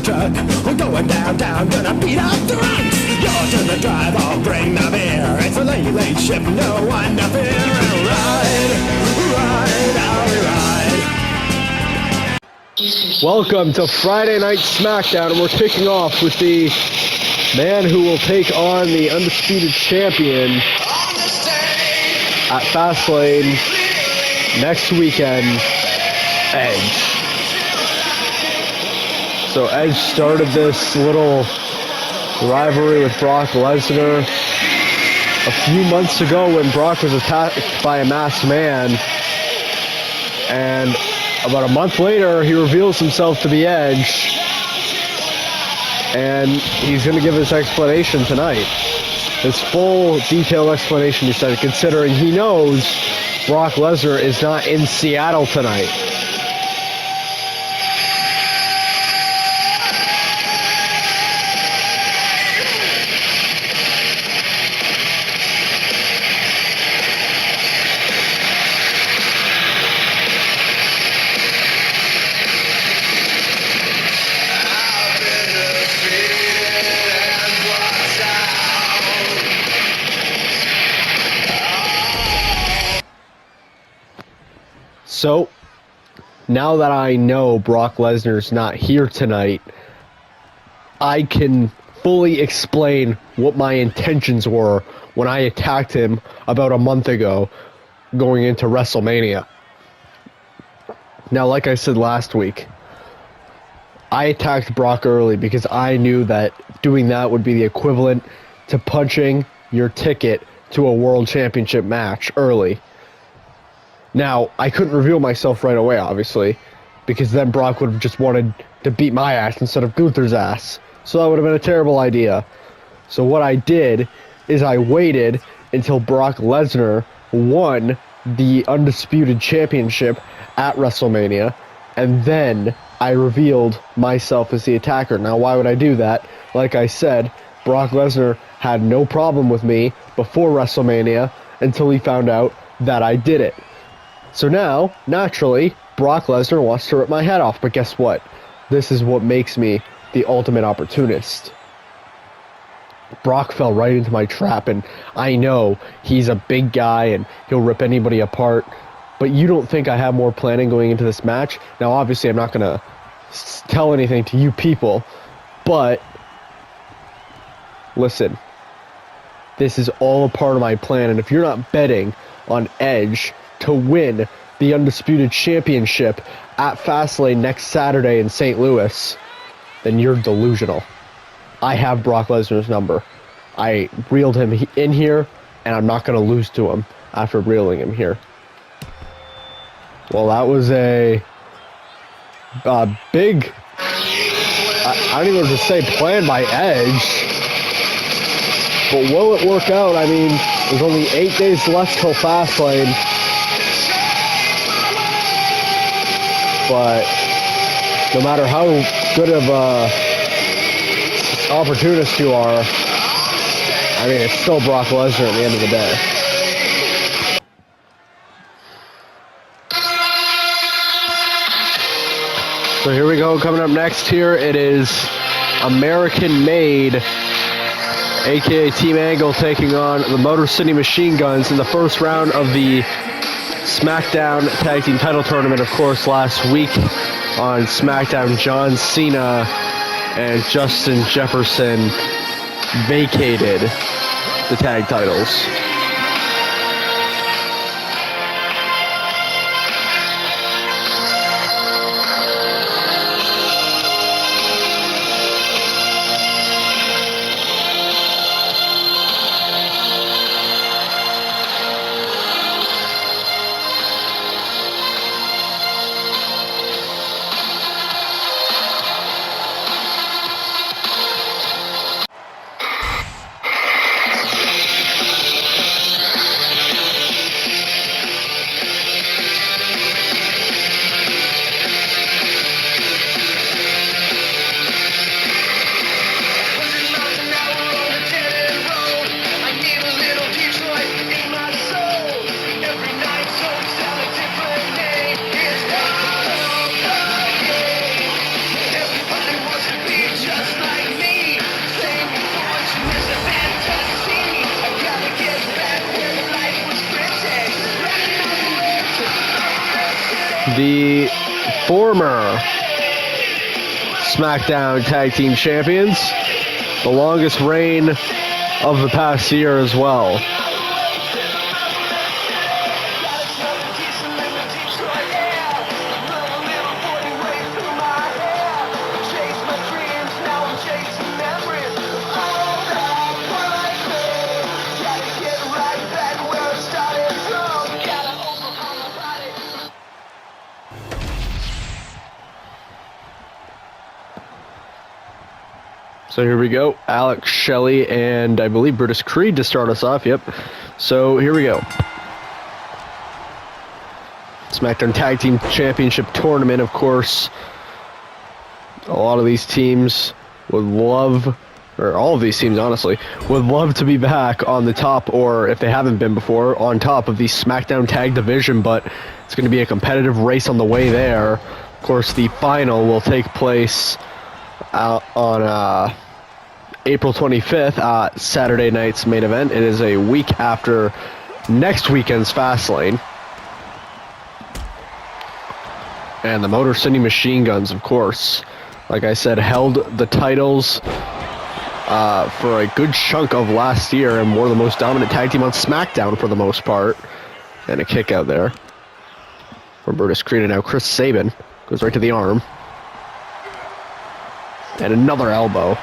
truck. We're going downtown, gonna beat up the ranks. You're to the drive, I'll bring the beer. It's a late, late ship, no one to fear. And ride, ride, I'll ride. Welcome to Friday Night SmackDown, and we're kicking off with the man who will take on the undisputed champion at Fastlane next weekend, Edge. So Edge started this little rivalry with Brock Lesnar a few months ago when Brock was attacked by a masked man, and about a month later he reveals himself to be Edge, and he's going to give his explanation tonight. His full detailed explanation, he said, considering he knows Brock Lesnar is not in Seattle tonight. So, now that I know Brock Lesnar's not here tonight, I can fully explain what my intentions were when I attacked him about a month ago going into WrestleMania. Now, like I said last week, I attacked Brock early because I knew that doing that would be the equivalent to punching your ticket to a World Championship match early. Now, I couldn't reveal myself right away, obviously, because then Brock would have just wanted to beat my ass instead of Gunther's ass. So that would have been a terrible idea. So what I did is I waited until Brock Lesnar won the Undisputed Championship at WrestleMania, and then I revealed myself as the attacker. Now, why would I do that? Like I said, Brock Lesnar had no problem with me before WrestleMania until he found out that I did it. So now, naturally, Brock Lesnar wants to rip my head off, but guess what? This is what makes me the ultimate opportunist. Brock fell right into my trap, and I know he's a big guy and he'll rip anybody apart, but you don't think I have more planning going into this match? Now, obviously, I'm not going to tell anything to you people, but listen, this is all a part of my plan, and if you're not betting on Edge to win the Undisputed Championship at Fastlane next Saturday in St. Louis, then you're delusional. I have Brock Lesnar's number. I reeled him in here, and I'm not going to lose to him after reeling him here. Well, that was a big, I don't even know what to say, plan by Edge. But will it work out? I mean, there's only 8 days left till Fastlane. But no matter how good of a opportunist you are, I mean, it's still Brock Lesnar at the end of the day. So here we go. Coming up next here, it is American Made, aka Team Angle, taking on the Motor City Machine Guns in the first round of the SmackDown Tag Team Title Tournament. Of course, last week on SmackDown, John Cena and Justin Jefferson vacated the tag titles. the former SmackDown Tag Team Champions. The longest reign of the past year as well. So here we go. Alex Shelley and I believe Brutus Creed to start us off. Yep. So here we go. SmackDown Tag Team Championship Tournament, of course. A lot of these teams would love, or all of these teams, honestly, would love to be back on the top, or if they haven't been before, on top of the SmackDown Tag Division, but it's going to be a competitive race on the way there. Of course, the final will take place on April 25th, Saturday night's main event. It is a week after next weekend's Fastlane. And the Motor City Machine Guns, of course, like I said, held the titles for a good chunk of last year and were the most dominant tag team on SmackDown for the most part. And a kick out there from Brutus Creed, and now Chris Sabin goes right to the arm. And another elbow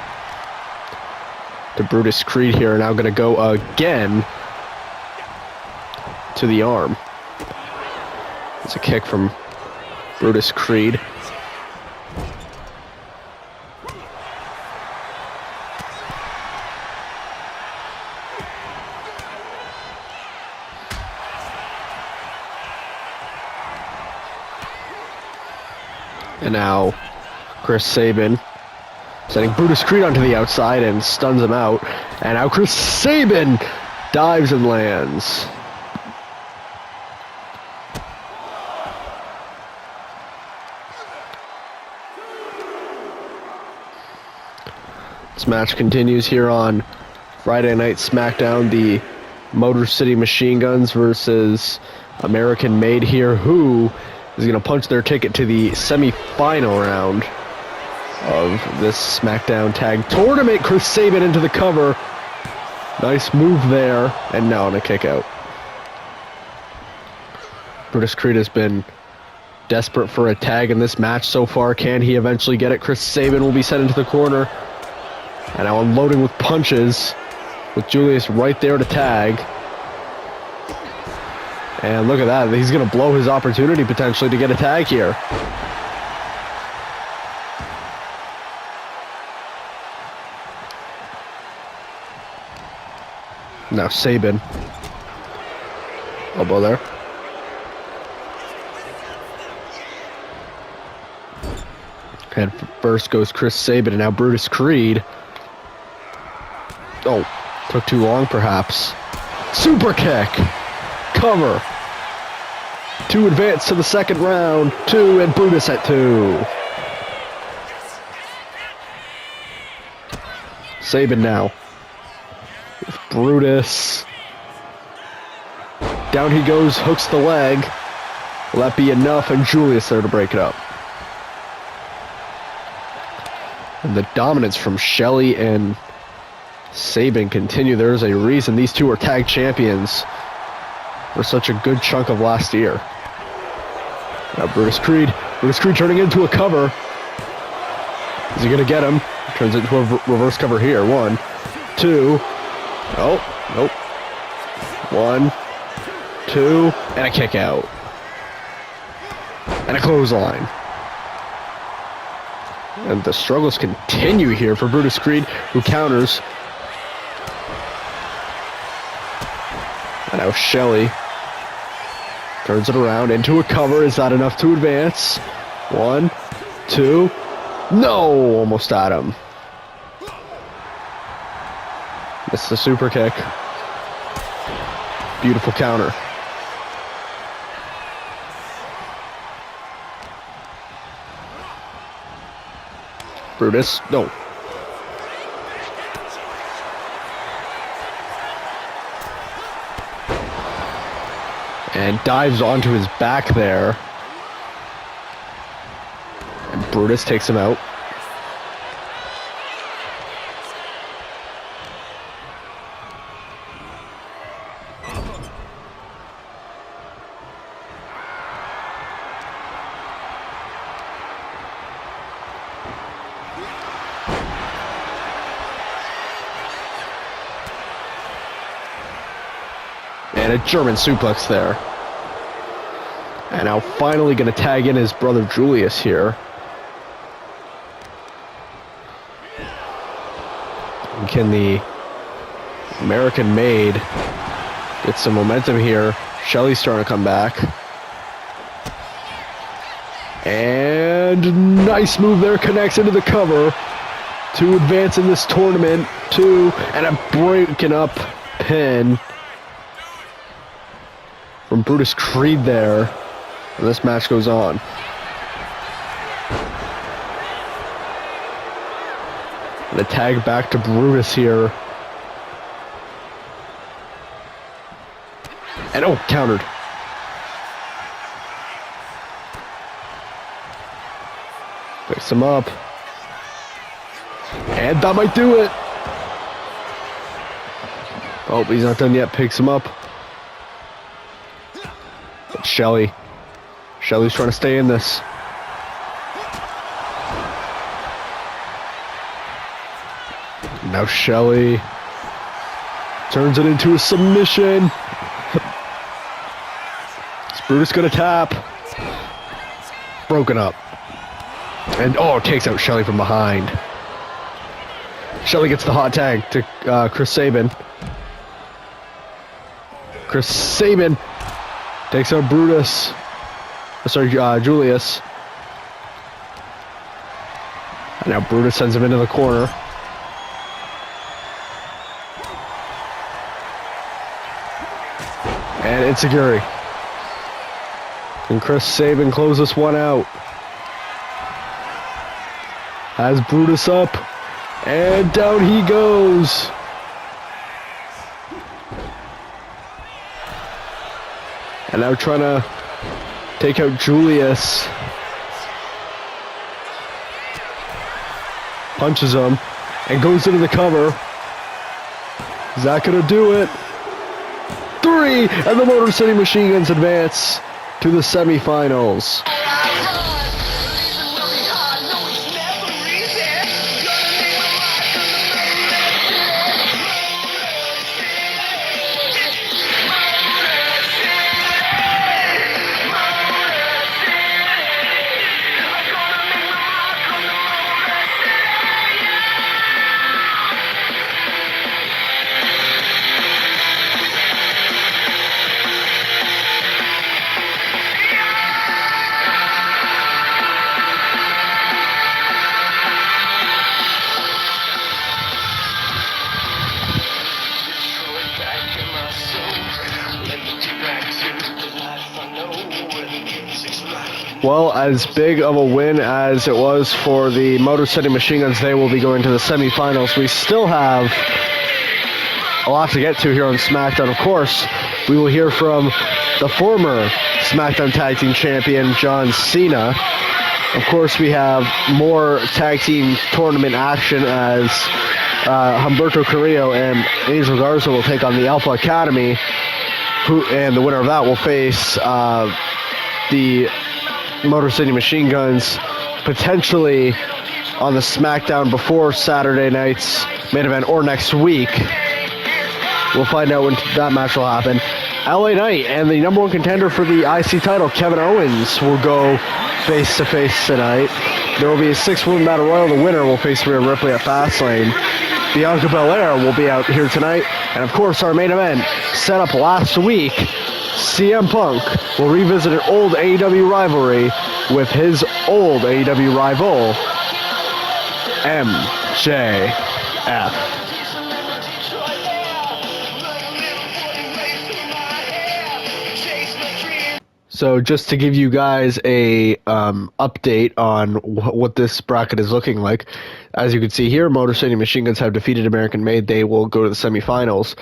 to Brutus Creed here. Now going to go again to the arm. It's a kick from Brutus Creed. And now Chris Sabin sending Brutus Creed onto the outside and stuns him out. And now Chris Sabin dives and lands. This match continues here on Friday Night SmackDown. The Motor City Machine Guns versus American Made here, who is going to punch their ticket to the semi-final round of this SmackDown Tag Tournament. Chris Sabin into the cover. Nice move there. And now on a kick out. Brutus Creed has been desperate for a tag in this match so far. Can he eventually get it? Chris Sabin will be sent into the corner. And now unloading with punches with Julius right there to tag. And look at that. He's going to blow his opportunity potentially to get a tag here. Now Sabin. Elbow there. And first goes Chris Sabin, and now Brutus Creed. Oh, took too long perhaps. Super kick. Cover. 2 advance to the second round. 2 and Brutus at 2. Sabin now. Brutus. Down he goes, hooks the leg. Will that be enough? And Julius there to break it up. And the dominance from Shelley and Sabin continue. There's a reason these two are tag champions for such a good chunk of last year. Now Brutus Creed. Brutus Creed turning into a cover. Is he going to get him? Turns into a reverse cover here. 1, 2. Oh, nope. 1, 2, and a kick out. And a clothesline. And the struggles continue here for Brutus Creed, who counters. And now Shelley turns it around into a cover. Is that enough to advance? 1, 2. No! Almost at him. Missed the super kick. Beautiful counter. Brutus, no. And dives onto his back there. Brutus takes him out. And a German suplex there. And now finally going to tag in his brother Julius here. And can the American Maid get some momentum here? Shelly's starting to come back. And nice move there, connects into the cover to advance in this tournament. And a breaking up pin from Brutus Creed there. And this match goes on. And a tag back to Brutus here. And oh, countered. Picks him up. And that might do it. Oh, he's not done yet. Picks him up. But Shelly's trying to stay in this. Now Shelly turns it into a submission. Is Brutus gonna tap? Broken up. And oh, takes out Shelly from behind. Shelly gets the hot tag to Chris Sabin. Chris Sabin takes out Brutus. Julius. And now Brutus sends him into the corner. And insecurity. And Chris Sabin closes this one out. Has Brutus up. And down he goes. And now trying to take out Julius. Punches him and goes into the cover. Is that gonna do it? 3, and the Motor City Machine Guns advance to the semifinals. Well, as big of a win as it was for the Motor City Machine Guns, they will be going to the semifinals. We still have a lot to get to here on SmackDown. Of course, we will hear from the former SmackDown Tag Team Champion, John Cena. Of course, we have more tag team tournament action as Humberto Carrillo and Angel Garza will take on the Alpha Academy, and the winner of that will face the Motor City Machine Guns, potentially on the SmackDown before Saturday night's main event or next week. We'll find out when that match will happen. LA Knight and the number one contender for the IC title, Kevin Owens, will go face-to-face tonight. There will be a 6-woman battle royal. The winner will face Rhea Ripley at Fastlane. Bianca Belair will be out here tonight. And of course, our main event, set up last week, CM Punk will revisit an old AEW rivalry with his old AEW rival, MJF. So just to give you guys a update on what this bracket is looking like, as you can see here, Motor City Machine Guns have defeated American Made. They will go to the semifinals.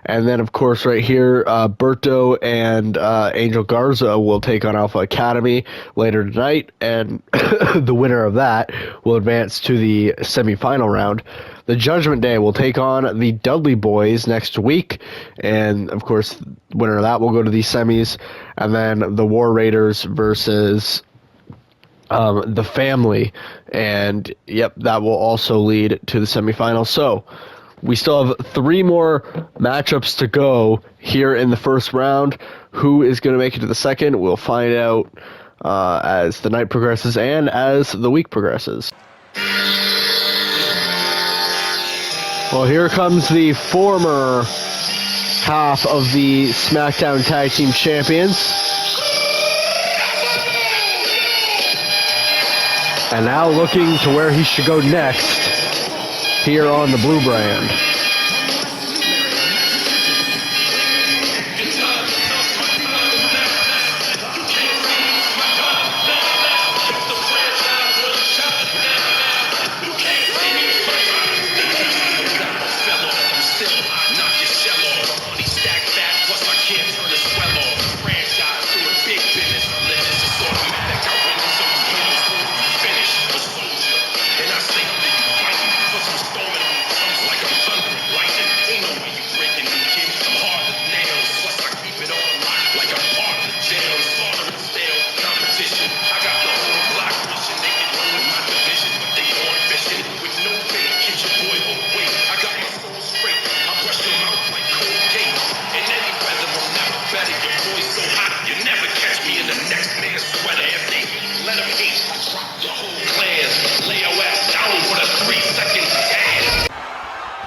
And then, of course, right here, Berto and Angel Garza will take on Alpha Academy later tonight, and the winner of that will advance to the semifinal round. The Judgment Day will take on the Dudley Boys next week, and, of course, the winner of that will go to the semis. And then the War Raiders versus the Family, and, yep, that will also lead to the semifinals. So we still have 3 more matchups to go here in the first round. Who is going to make it to the second? We'll find out as the night progresses and as the week progresses. Well, here comes the former half of the SmackDown Tag Team Champions. And now looking to where he should go next here on the blue brand.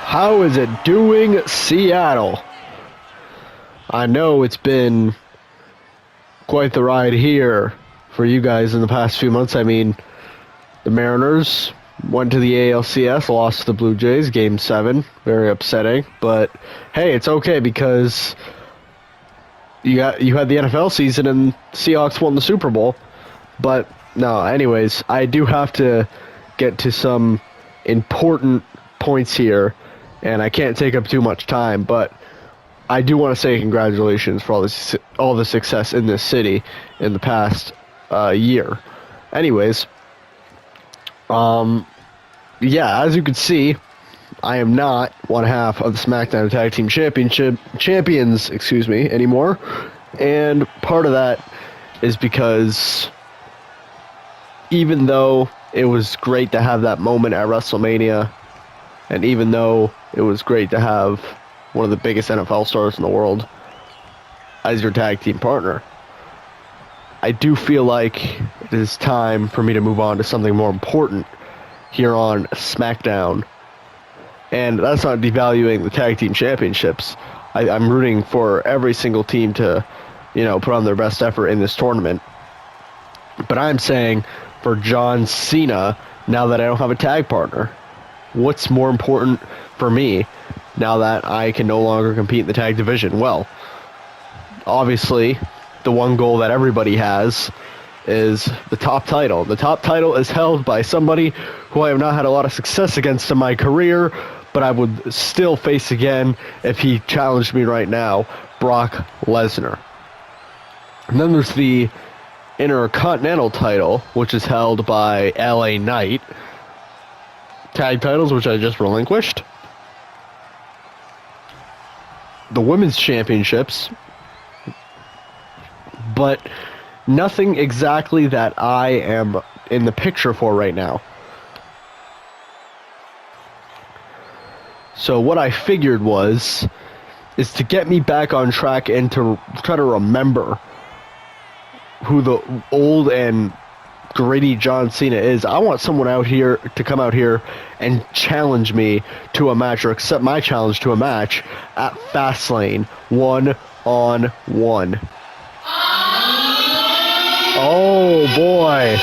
How is it doing, Seattle? I know it's been quite the ride here for you guys in the past few months. I mean, the Mariners went to the ALCS, lost to the Blue Jays, Game 7. Very upsetting. But, hey, it's okay because you had the NFL season and Seahawks won the Super Bowl. But, no, anyways, I do have to get to some important points here, and I can't take up too much time, but I do want to say congratulations for all the success in this city in the past year. Anyways, yeah, as you can see, I am not one half of the SmackDown Tag Team Champions, anymore, and part of that is because even though it was great to have that moment at WrestleMania, and even though it was great to have one of the biggest NFL stars in the world as your tag team partner, I do feel like it is time for me to move on to something more important here on SmackDown. And that's not devaluing the tag team championships. I'm rooting for every single team to, put on their best effort in this tournament. But I'm saying for John Cena, now that I don't have a tag partner, what's more important for me now that I can no longer compete in the tag division? Well, obviously, the one goal that everybody has is the top title. The top title is held by somebody who I have not had a lot of success against in my career, but I would still face again if he challenged me right now, Brock Lesnar. And then there's the Intercontinental title, which is held by LA Knight. Tag titles, which I just relinquished. The Women's Championships. But nothing exactly that I am in the picture for right now. So what I figured is to get me back on track and to try to remember who the old and gritty John Cena is. I want someone out here to come out here and challenge me to a match, or accept my challenge to a match at Fastlane 1-on-1. Oh boy.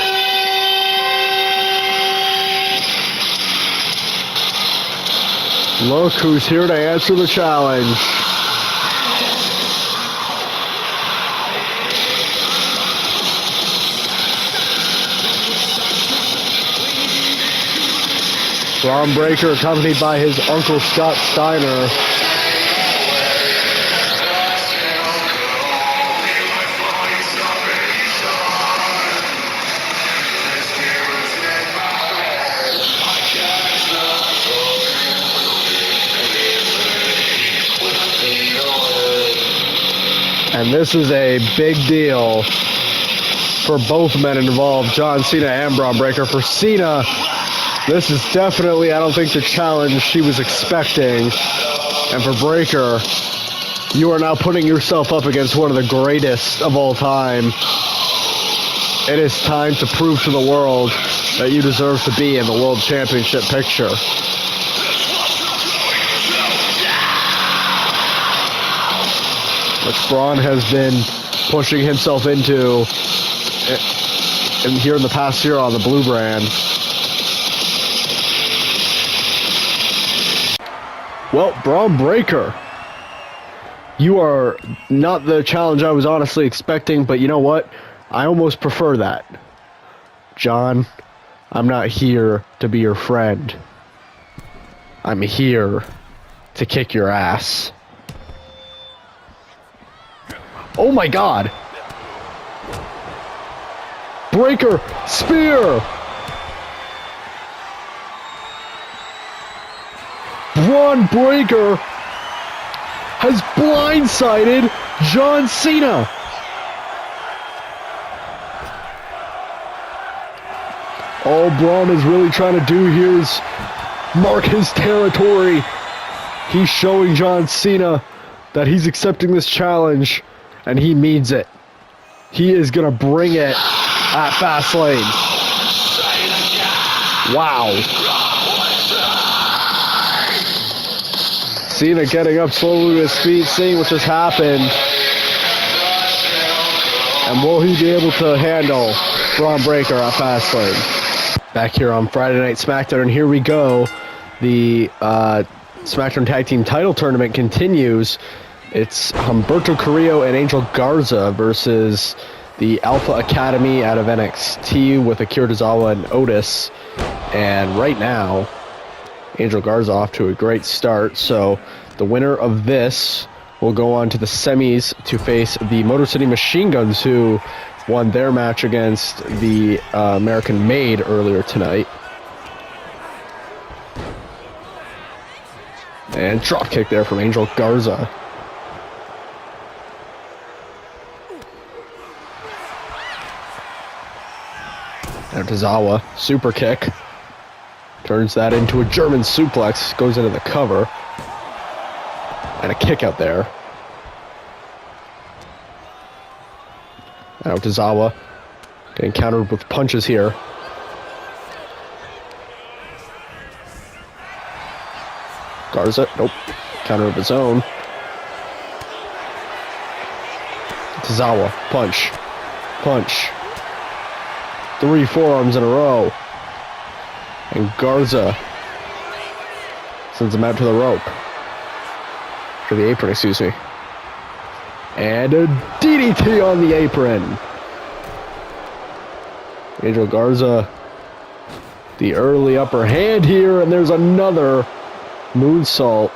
Look who's here to answer the challenge. Braun Breaker, accompanied by his uncle Scott Steiner. And this is a big deal for both men involved, John Cena and Braun Breaker. For Cena, this is definitely, I don't think, the challenge she was expecting. And for Breaker, you are now putting yourself up against one of the greatest of all time. It is time to prove to the world that you deserve to be in the World Championship picture. Which Braun has been pushing himself into and here in the past year on the blue brand. Well, Braun Breaker, you are not the challenge I was honestly expecting, but you know what? I almost prefer that. John, I'm not here to be your friend. I'm here to kick your ass. Oh my God! Breaker, spear! Braun Breaker has blindsided John Cena. All Braun is really trying to do here is mark his territory. He's showing John Cena that he's accepting this challenge, and he means it. He is going to bring it at Fastlane. Wow. Cena getting up slowly to his feet, seeing what just happened. And will he be able to handle Braun Breaker at Fastlane? Back here on Friday Night SmackDown, and here we go. The SmackDown Tag Team title tournament continues. It's Humberto Carrillo and Angel Garza versus the Alpha Academy out of NXT with Akira Tozawa and Otis. And right now, Angel Garza off to a great start. So the winner of this will go on to the semis to face the Motor City Machine Guns, who won their match against the American Made earlier tonight. And dropkick there from Angel Garza. Now Tozawa, super kick. Turns that into a German suplex, goes into the cover. And a kick out there. Now Tozawa getting countered with punches here. Garza, nope. Counter of his own. Tozawa, punch. Punch. 3 forearms in a row. And Garza sends him out to the rope. To the apron, excuse me. And a DDT on the apron. Angel Garza, the early upper hand here, and there's another moonsault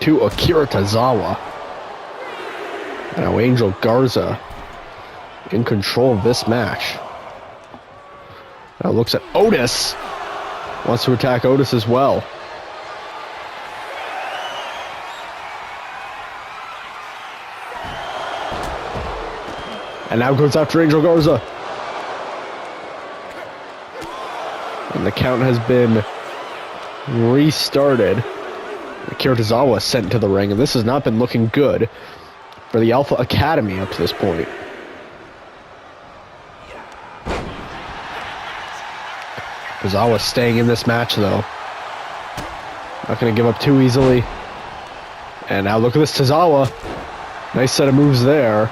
to Akira Tozawa. Now Angel Garza in control of this match. Now looks at Otis. Wants to attack Otis as well. And now goes after Angel Garza. And the count has been restarted. Akira Tozawa sent to the ring, and this has not been looking good for the Alpha Academy up to this point. Tozawa staying in this match, though. Not going to give up too easily. And now look at this Tozawa. Nice set of moves there.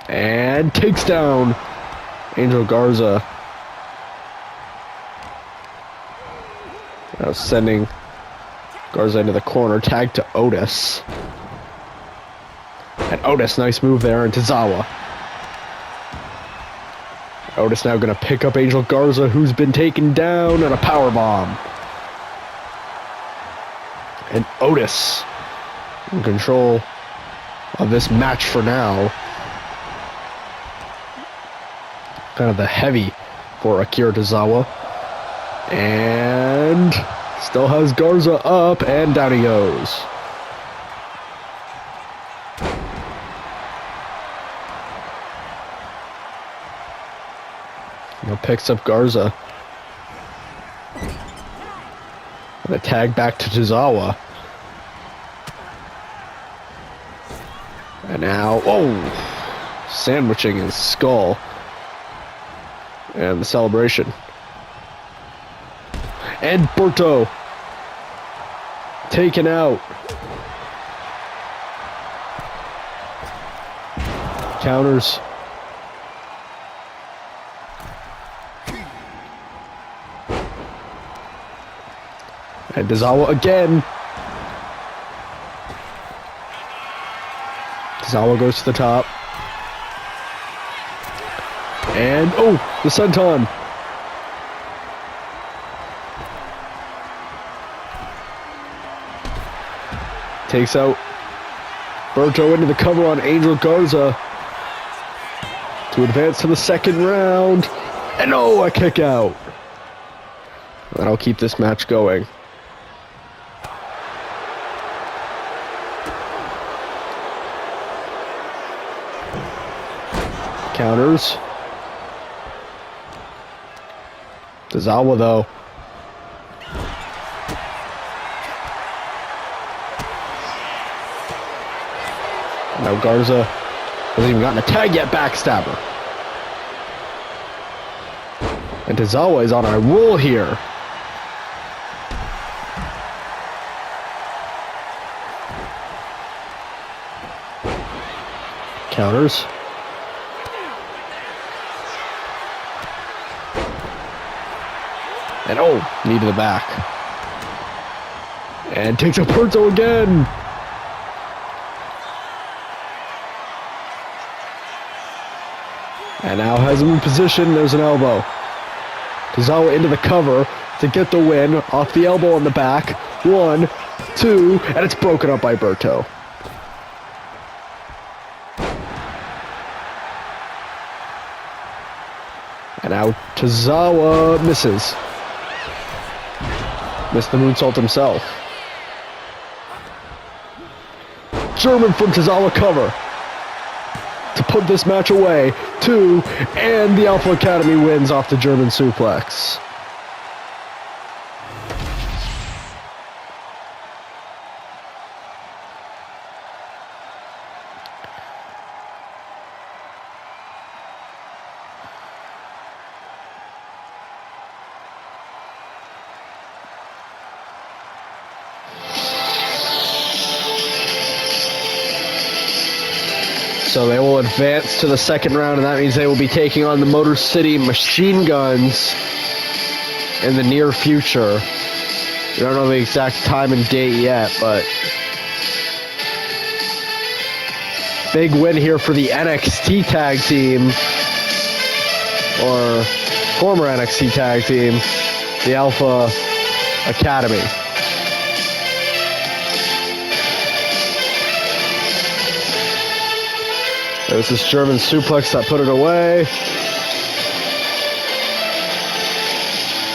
And takes down Angel Garza. Now sending Garza into the corner. Tag to Otis. And Otis, nice move there, and Tozawa. Otis now going to pick up Angel Garza, who's been taken down, and a powerbomb. And Otis in control of this match for now. Kind of the heavy for Akira Tozawa. And Still has Garza up, and down he goes. Now picks up Garza. And a tag back to Tozawa. And now, oh, sandwiching his skull. And the celebration. And Berto taken out. Counters. And Tozawa again. Tozawa goes to the top. And, oh, the senton. Takes out Berto into the cover on Angel Garza to advance to the second round. And, oh, a kick out. That'll keep this match going. Counters. Tozawa, though. Now Garza hasn't even gotten a tag yet. Backstabber. And Tozawa is on a roll here. Counters. And oh, knee to the back. And takes a Berto again. And now has him in position. There's an elbow. Tozawa into the cover to get the win. Off the elbow on the back. 1, 2, and it's broken up by Berto. And now Tozawa misses. Missed the moonsault himself. German from Tozawa cover to put this match away. 2, and the Alpha Academy wins off the German suplex. So they will advance to the second round, and that means they will be taking on the Motor City Machine Guns in the near future. We don't know the exact time and date yet, but big win here for the NXT tag team, or former NXT tag team, the Alpha Academy. There's this German suplex that put it away.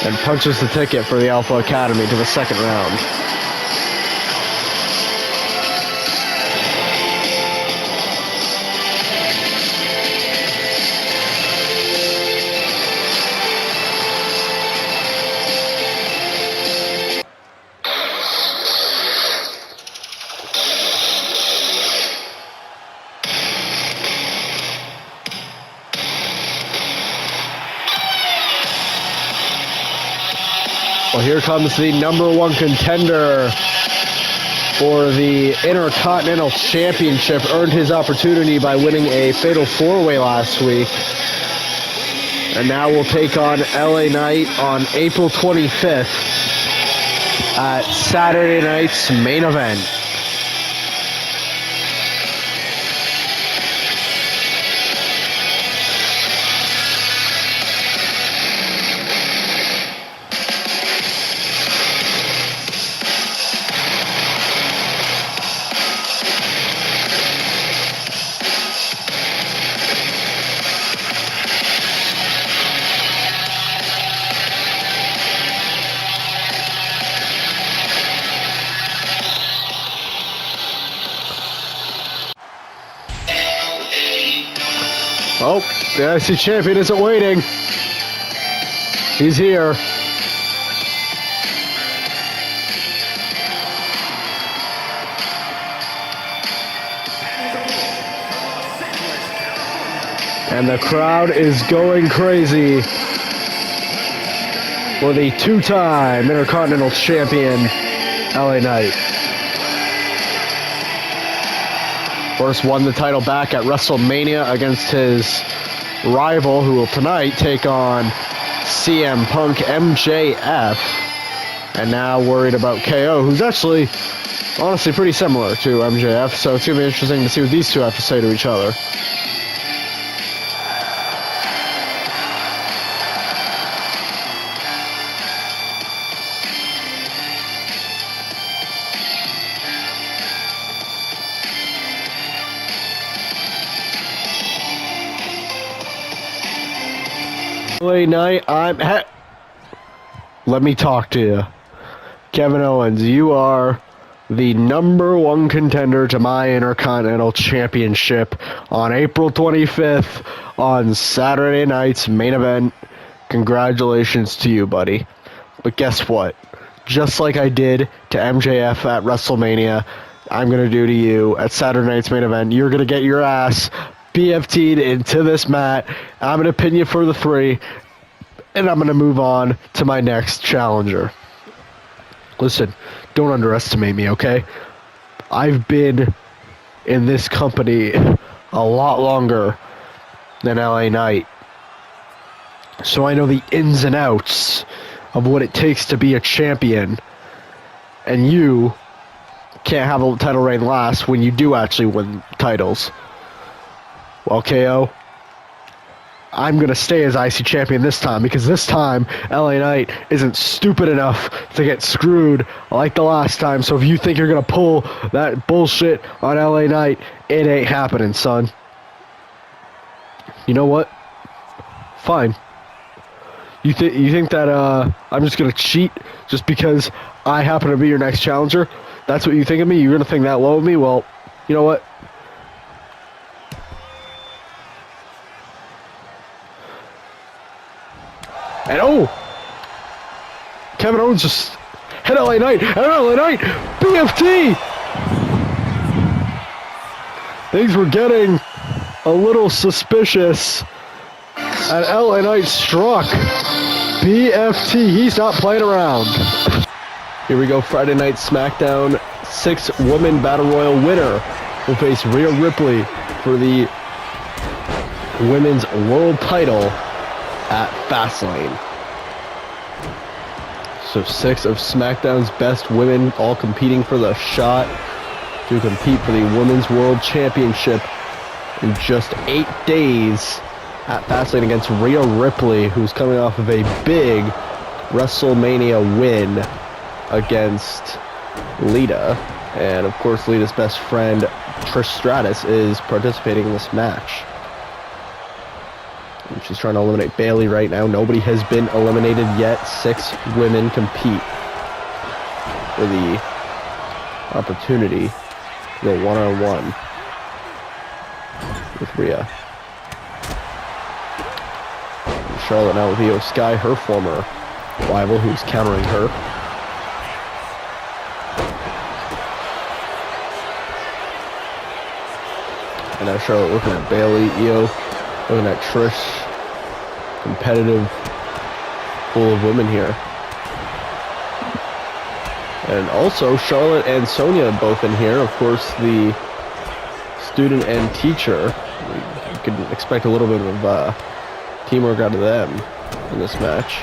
And punches the ticket for the Alpha Academy to the second round. Well, here comes the #1 contender for the Intercontinental Championship. Earned his opportunity by winning a Fatal 4-Way last week. And now we'll take on LA Knight on April 25th at Saturday night's main event. Oh, the IC champion isn't waiting. He's here. And the crowd is going crazy for the two-time Intercontinental Champion, LA Knight. First won the title back at WrestleMania against his rival, who will tonight take on CM Punk MJF. And now worried about KO, who's actually, honestly, pretty similar to MJF. So it's going to be interesting to see what these two have to say to each other. LA Knight, let me talk to you. Kevin Owens, you are the #1 contender to my Intercontinental Championship on April 25th on Saturday night's main event. Congratulations to you, buddy. But guess what? Just like I did to MJF at WrestleMania, I'm going to do to you at Saturday night's main event. You're going to get your ass BFT'd into this mat. I'm going to pin you for the 3, and I'm going to move on to my next challenger. Listen, don't underestimate me, okay? I've been in this company a lot longer than LA Knight, so I know the ins and outs of what it takes to be a champion, and you can't have a title reign last when you do actually win titles. Well, KO, I'm going to stay as IC champion this time, because this time LA Knight isn't stupid enough to get screwed like the last time. So if you think you're going to pull that bullshit on LA Knight, it ain't happening, son. You know what? Fine. You think that I'm just going to cheat just because I happen to be your next challenger? That's what you think of me? You're going to think that low of me? Well, you know what? And oh! Kevin Owens just hit LA Knight, and LA Knight, BFT! Things were getting a little suspicious, and LA Knight struck BFT. He's not playing around. Here we go, Friday Night SmackDown. 6-woman Battle Royal winner will face Rhea Ripley for the Women's World title at Fastlane. So 6 of SmackDown's best women all competing for the shot to compete for the Women's World Championship in just 8 days at Fastlane against Rhea Ripley, who's coming off of a big WrestleMania win against Lita. And of course, Lita's best friend, Trish Stratus, is participating in this match. And she's trying to eliminate Bayley right now. Nobody has been eliminated yet. 6 women compete for the opportunity to go one-on-one with Rhea. And Charlotte now with Io Sky, her former rival, who's countering her. And now Charlotte looking at Bayley, Io looking at Trish. Competitive, full of women here. And also Charlotte and Sonya both in here. Of course, the student and teacher. You could expect a little bit of teamwork out of them in this match.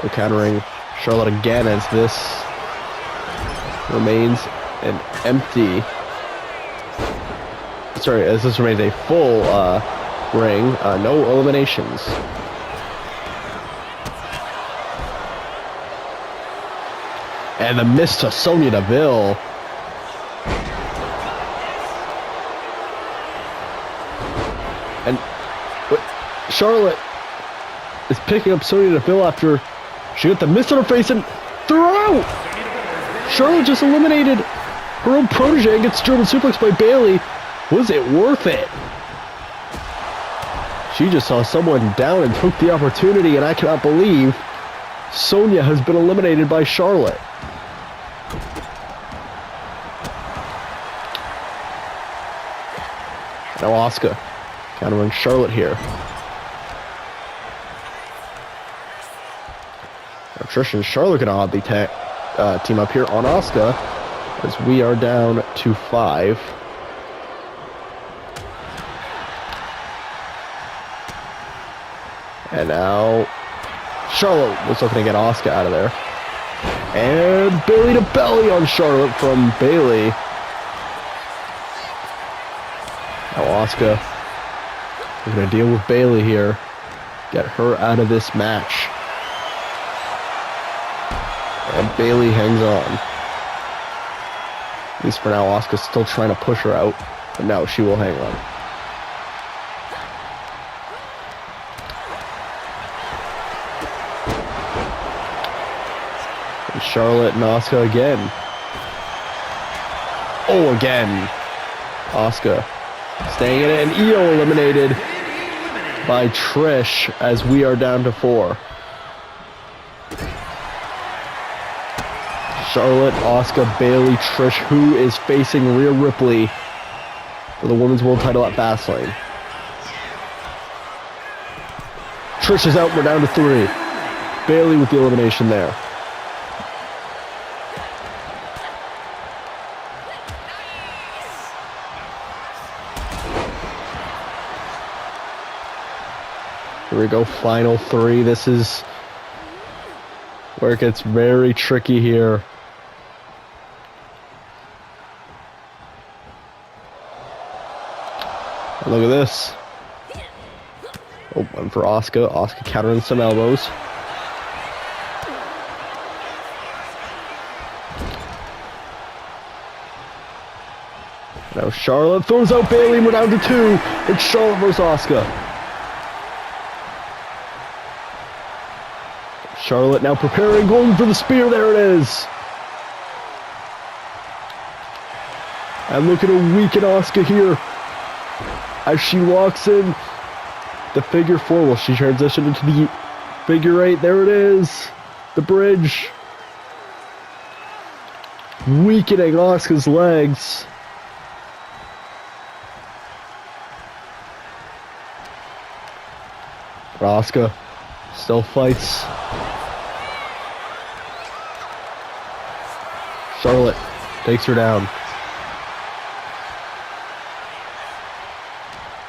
They're countering Charlotte again as this remains an empty. Sorry, as this remains a full ring, no eliminations. And the miss to Sonya Deville. And Charlotte is picking up Sonya Deville after she got the miss on her face and threw her out. Charlotte just eliminated Her own protege gets German suplex by Bayley. Was it worth it? She just saw someone down and took the opportunity, and I cannot believe Sonya has been eliminated by Charlotte. Now Asuka countering Charlotte here. Now Trish and Charlotte gonna oddly team up here on Asuka as we are down to 5. And now Charlotte was looking to get Asuka out of there. And belly to belly on Charlotte from Bayley. Now Asuka, we're going to deal with Bayley here. Get her out of this match. And Bayley hangs on. At least for now, Asuka's still trying to push her out. But no, she will hang on. And Charlotte and Asuka again. Oh, again. Asuka staying in it, and Io eliminated by Trish as we are down to 4. Charlotte, Asuka, Bayley, Trish, who is facing Rhea Ripley for the Women's World title at Fastlane. Trish is out, we're down to 3. Bayley with the elimination there. Here we go, final 3. This is where it gets very tricky here. And look at this. Oh, one for Asuka. Asuka countering some elbows. Now Charlotte throws out Bayley. We're down to 2. It's Charlotte versus Asuka. Charlotte now preparing, going for the spear. There it is. And look at a weakened Asuka here as she walks in the figure 4. Will she transition into the figure 8? There it is. The bridge. Weakening Asuka's legs. But Asuka still fights. Charlotte takes her down.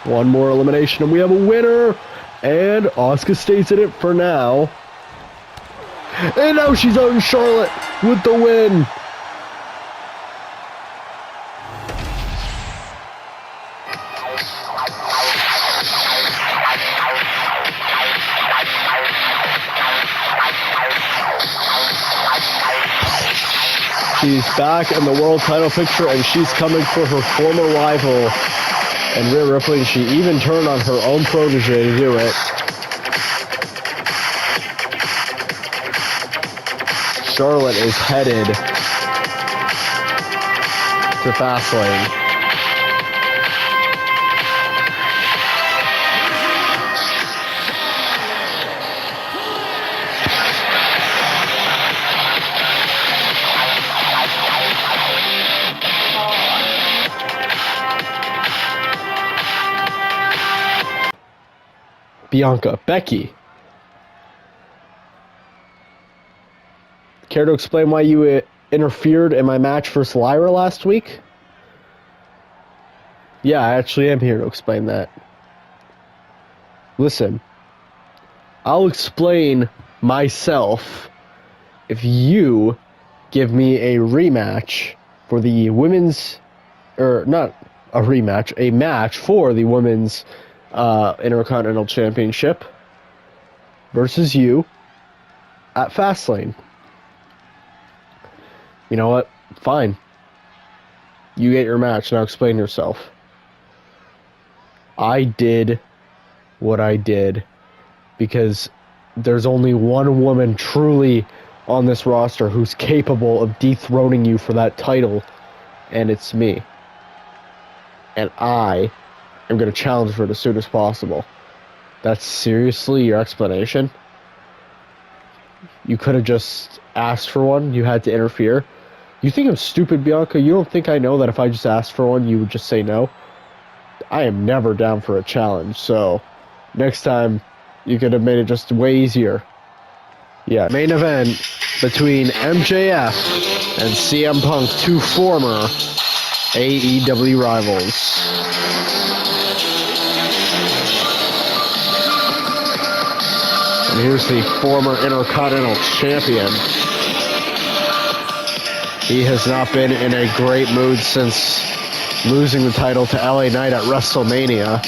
One more elimination and we have a winner. And Asuka stays in it for now. And now she's on Charlotte with the win. She's back in the world title picture, and she's coming for her former rival, and Rhea Ripley. She even turned on her own protege to do it. Charlotte is headed to Fastlane. Bianca, Becky. Care to explain why you interfered in my match versus Lyra last week? Yeah, I actually am here to explain that. Listen, I'll explain myself if you give me a rematch for the women's, or not a rematch, a match for the women's Intercontinental Championship versus you at Fastlane. You know what? Fine. You get your match. Now explain yourself. I did what I did because there's only one woman truly on this roster who's capable of dethroning you for that title, and it's me. And I am going to challenge for it as soon as possible. That's seriously your explanation? You could have just asked for one. You had to interfere. You think I'm stupid, Bianca? You don't think I know that if I just asked for one, you would just say no? I am never down for a challenge, so next time you could have made it just way easier. Yeah, main event between MJF and CM Punk, two former AEW rivals. And here's the former Intercontinental Champion. He has not been in a great mood since losing the title to LA Knight at WrestleMania.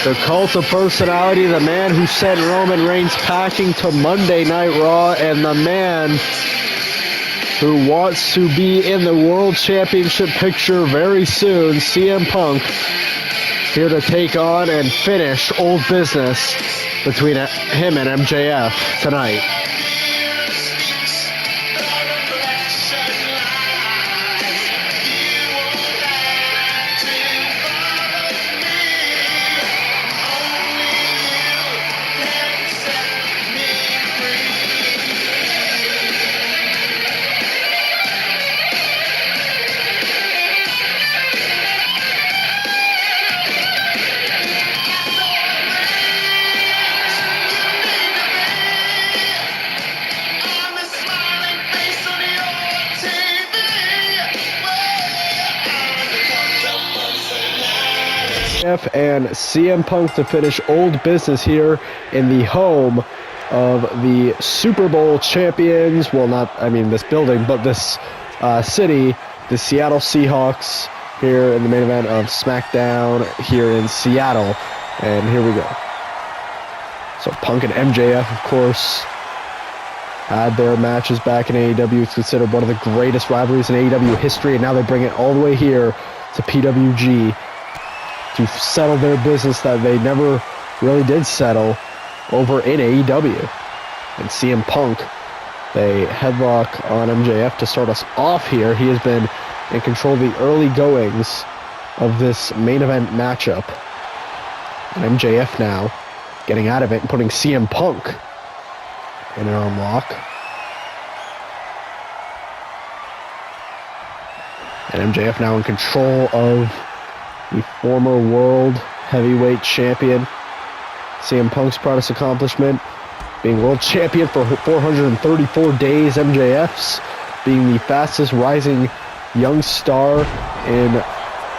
The cult of personality, the man who sent Roman Reigns packing to Monday Night Raw, and the man who wants to be in the World Championship picture very soon, CM Punk, here to take on and finish old business between him and MJF tonight. And CM Punk to finish old business here in the home of the Super Bowl champions. Well, not, I mean, this building, but this city, the Seattle Seahawks, here in the main event of SmackDown here in Seattle. And here we go. So Punk and MJF, of course, had their matches back in AEW. It's considered one of the greatest rivalries in AEW history, and now they bring it all the way here to PWG to settle their business that they never really did settle over in AEW. And CM Punk, they headlock on MJF to start us off here. He has been in control of the early goings of this main event matchup. And MJF now getting out of it and putting CM Punk in an arm lock. And MJF now in control of the former world heavyweight champion. CM Punk's proudest accomplishment being world champion for 434 days. MJF's being the fastest rising young star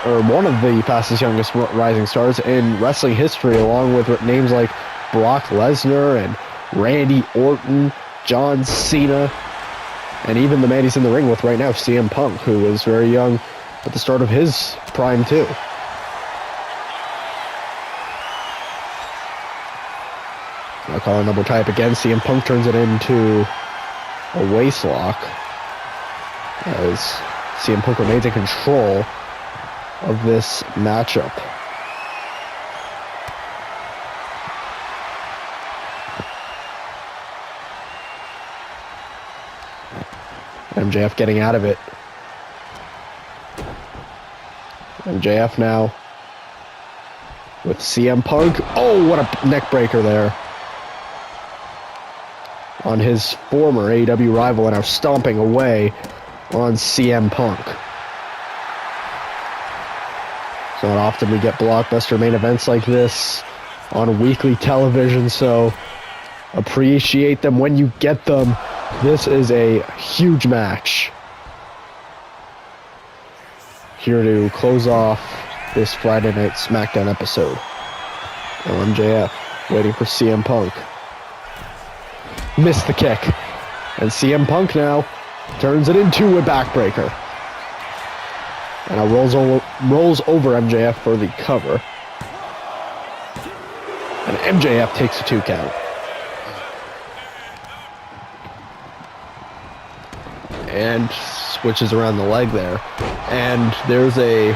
or one of the fastest youngest rising stars in wrestling history, along with names like Brock Lesnar and Randy Orton, John Cena, and even the man he's in the ring with right now, CM Punk, who was very young at the start of his prime too. Now calling double tie up again. CM Punk turns it into a waist lock as CM Punk remains in control of this matchup. MJF getting out of it. MJF now with CM Punk. Oh, what a neck breaker there on his former AEW rival, and now stomping away on CM Punk. So not often we get blockbuster main events like this on weekly television, so appreciate them when you get them. This is a huge match here to close off this Friday night SmackDown episode. Now MJF waiting for CM Punk. Missed the kick. And CM Punk now turns it into a backbreaker. And now rolls over MJF for the cover. And MJF takes a 2 count. And switches around the leg there. And there's a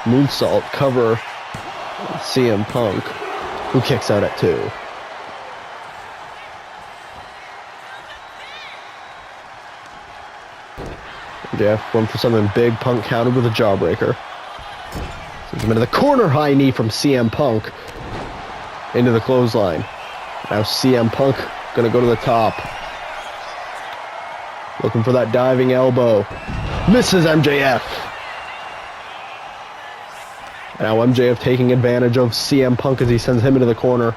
moonsault cover on CM Punk, who kicks out at 2. MJF went for something big. Punk countered with a jawbreaker. Sends him into the corner, high knee from CM Punk into the clothesline. Now CM Punk gonna go to the top, looking for that diving elbow. Misses MJF. Now MJF taking advantage of CM Punk as he sends him into the corner.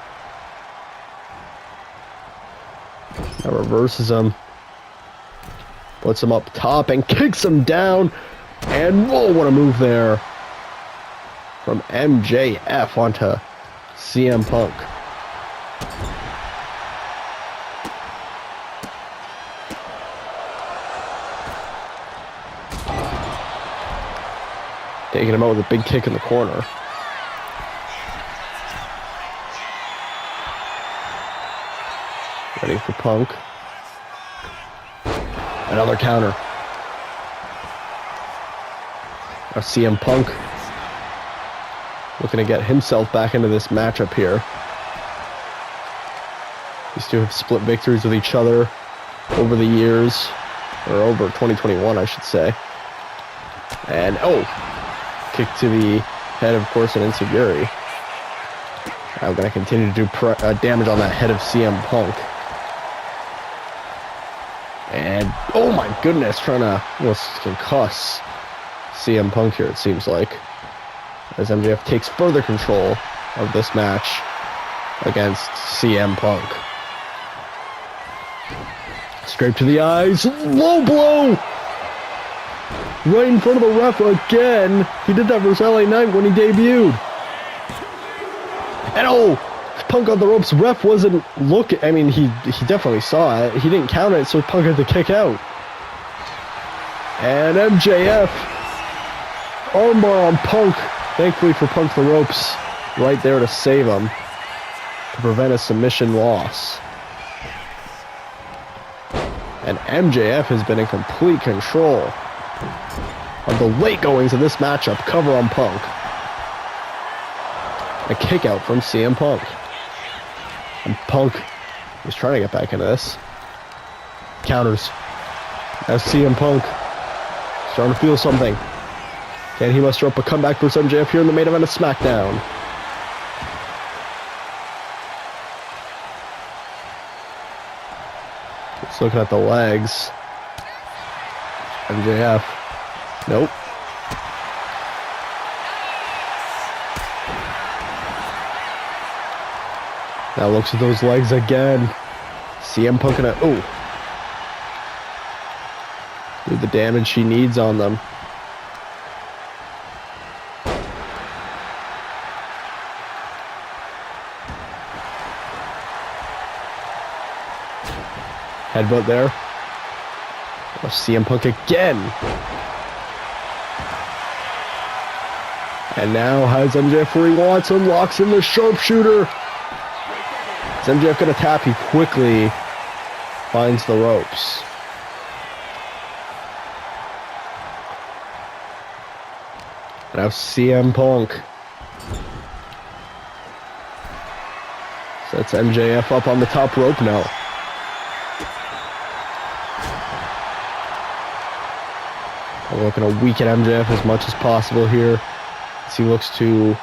Now reverses him. Puts him up top and kicks him down. And whoa, what a move there from MJF onto CM Punk. Taking him out with a big kick in the corner. Ready for Punk. Another counter. Now CM Punk looking to get himself back into this matchup here. These two have split victories with each other over the years, or over 2021, I should say. And kick to the head, of course, and Insecurity. I'm going to continue to do damage on that head of CM Punk. And, oh my goodness, trying to almost concuss CM Punk here, it seems like. As MJF takes further control of this match against CM Punk. Straight to the eyes, low blow! Right in front of the ref again. He did that versus LA Knight when he debuted. And Punk on the ropes. Ref wasn't looking. I mean, he definitely saw it. He didn't count it, so Punk had to kick out. And MJF armbar on Punk. Thankfully for Punk, the ropes right there to save him, to prevent a submission loss. And MJF has been in complete control of the late goings of this matchup. Cover on Punk. A kick out from CM Punk. And Punk is trying to get back into this. Counters. Now CM Punk starting to feel something. Can he muster up a comeback for MJF here in the main event of SmackDown? Just looking at the legs. MJF. Nope. Now looks at those legs again. CM Punk gonna, do the damage he needs on them. Headbutt there. Oh, CM Punk again. And now has MJF where he wants him, locks in the sharpshooter. Is MJF gonna tap? He quickly finds the ropes. Now CM Punk sets MJF up on the top rope now. We're looking to weaken MJF as much as possible here as he looks to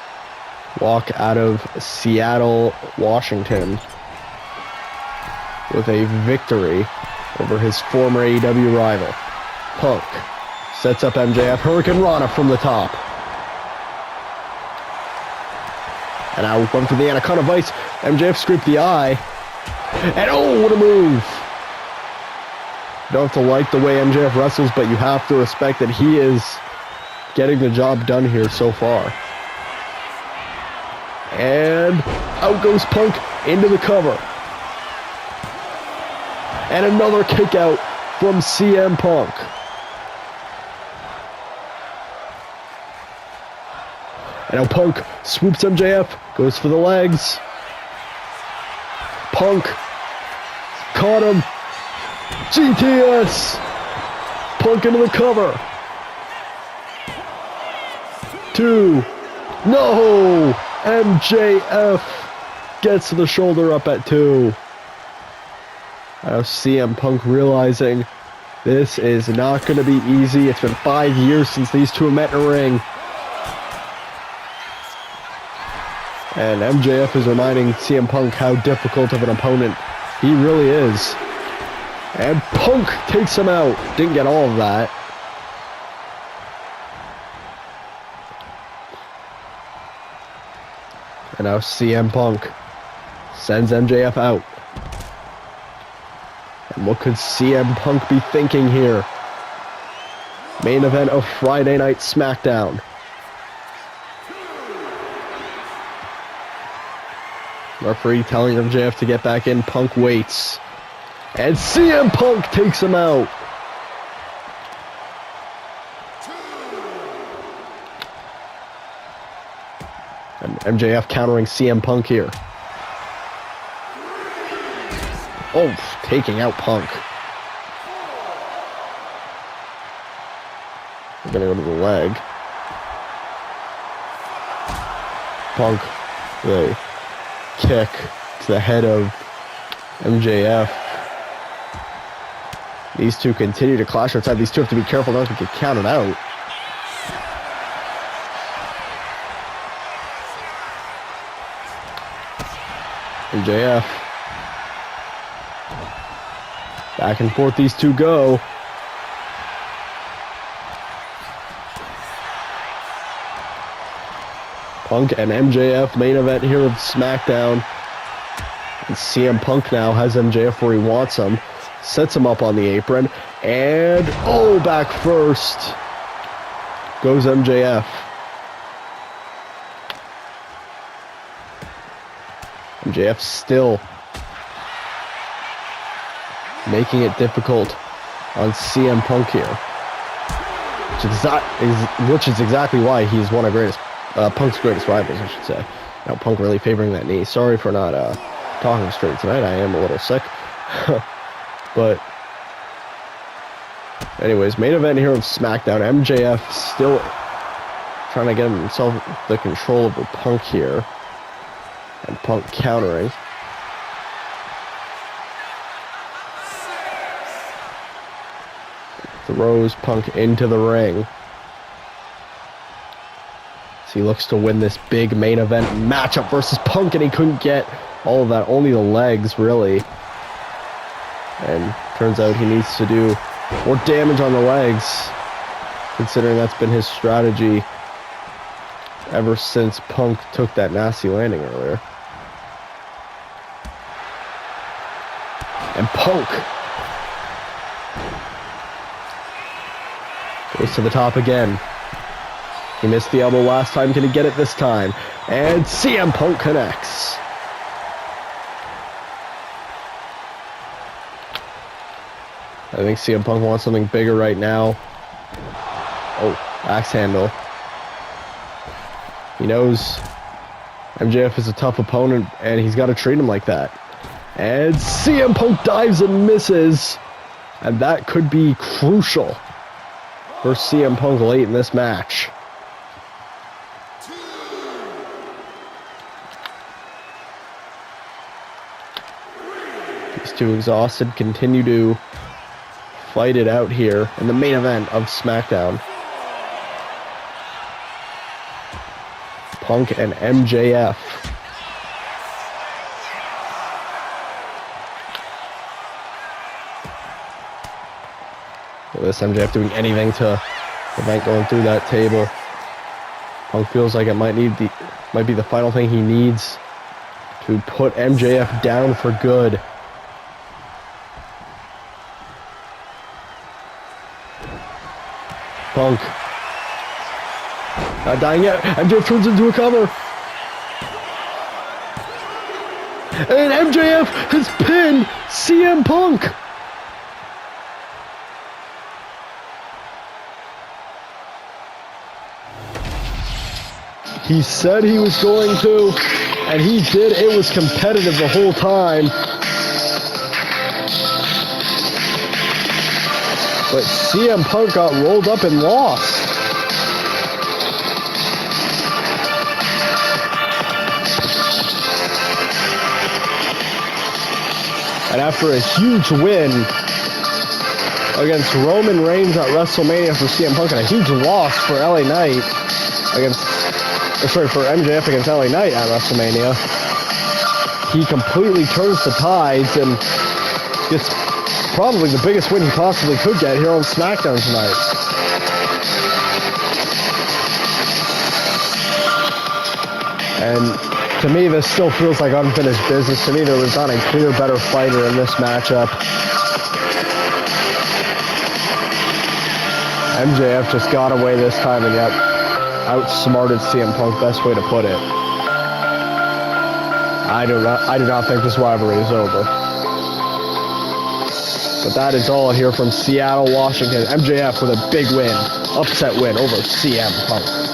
walk out of Seattle, Washington with a victory over his former AEW rival. Punk sets up MJF, Hurricane Rana from the top. And now going for the Anaconda Vice. MJF scraped the eye. And oh, what a move! You don't have to like the way MJF wrestles, but you have to respect that he is getting the job done here so far. And out goes Punk into the cover. And another kick out from CM Punk. And now Punk swoops MJF, goes for the legs. Punk caught him. GTS. Punk into the cover. 2. No. MJF gets the shoulder up at 2. Now CM Punk realizing this is not going to be easy. It's been 5 years since these two have met in a ring. And MJF is reminding CM Punk how difficult of an opponent he really is. And Punk takes him out. Didn't get all of that. And now CM Punk sends MJF out. And what could CM Punk be thinking here? Main event of Friday Night SmackDown. Referee telling MJF to get back in. Punk waits. And CM Punk takes him out. And MJF countering CM Punk here. Oh, taking out Punk. We're gonna go to the leg. Punk, the kick to the head of MJF. These two continue to clash outside. These two have to be careful not to get counted out. MJF. Back and forth these two go. Punk and MJF, main event here of SmackDown. And CM Punk now has MJF where he wants him. Sets him up on the apron. And, oh, back first goes MJF. MJF still making it difficult on CM Punk here. Which is exactly why he's one of Punk's greatest rivals, I should say. Now Punk really favoring that knee. Sorry for not talking straight tonight. I am a little sick. But anyways, main event here of SmackDown. MJF still trying to get himself the control over Punk here. And Punk countering. Throws Punk into the ring. So he looks to win this big main event matchup versus Punk, and he couldn't get all of that. Only the legs, really. And turns out he needs to do more damage on the legs, considering that's been his strategy ever since Punk took that nasty landing earlier. And Punk goes to the top again. He missed the elbow last time. Can he get it this time? And CM Punk connects. I think CM Punk wants something bigger right now. Oh, axe handle. He knows MJF is a tough opponent, and he's got to treat him like that. And CM Punk dives and misses. And that could be crucial for CM Punk late in this match. These two exhausted continue to fight it out here in the main event of SmackDown. Punk and MJF. Look at this MJF doing anything to prevent going through that table. Punk feels like it might be the final thing he needs to put MJF down for good. Punk. Not dying yet. MJF turns into a cover. And MJF has pinned CM Punk. He said he was going to, and he did. It was competitive the whole time. But CM Punk got rolled up and lost. And after a huge win against Roman Reigns at WrestleMania for CM Punk, and a huge loss for LA Knight for MJF against LA Knight at WrestleMania, he completely turns the tides and gets probably the biggest win he possibly could get here on SmackDown tonight. And to me, this still feels like unfinished business. To me, there was not a clear, better fighter in this matchup. MJF just got away this time and yet outsmarted CM Punk, best way to put it. I do not think this rivalry is over. But that is all here from Seattle, Washington. MJF with a big win, upset win over CM Punk.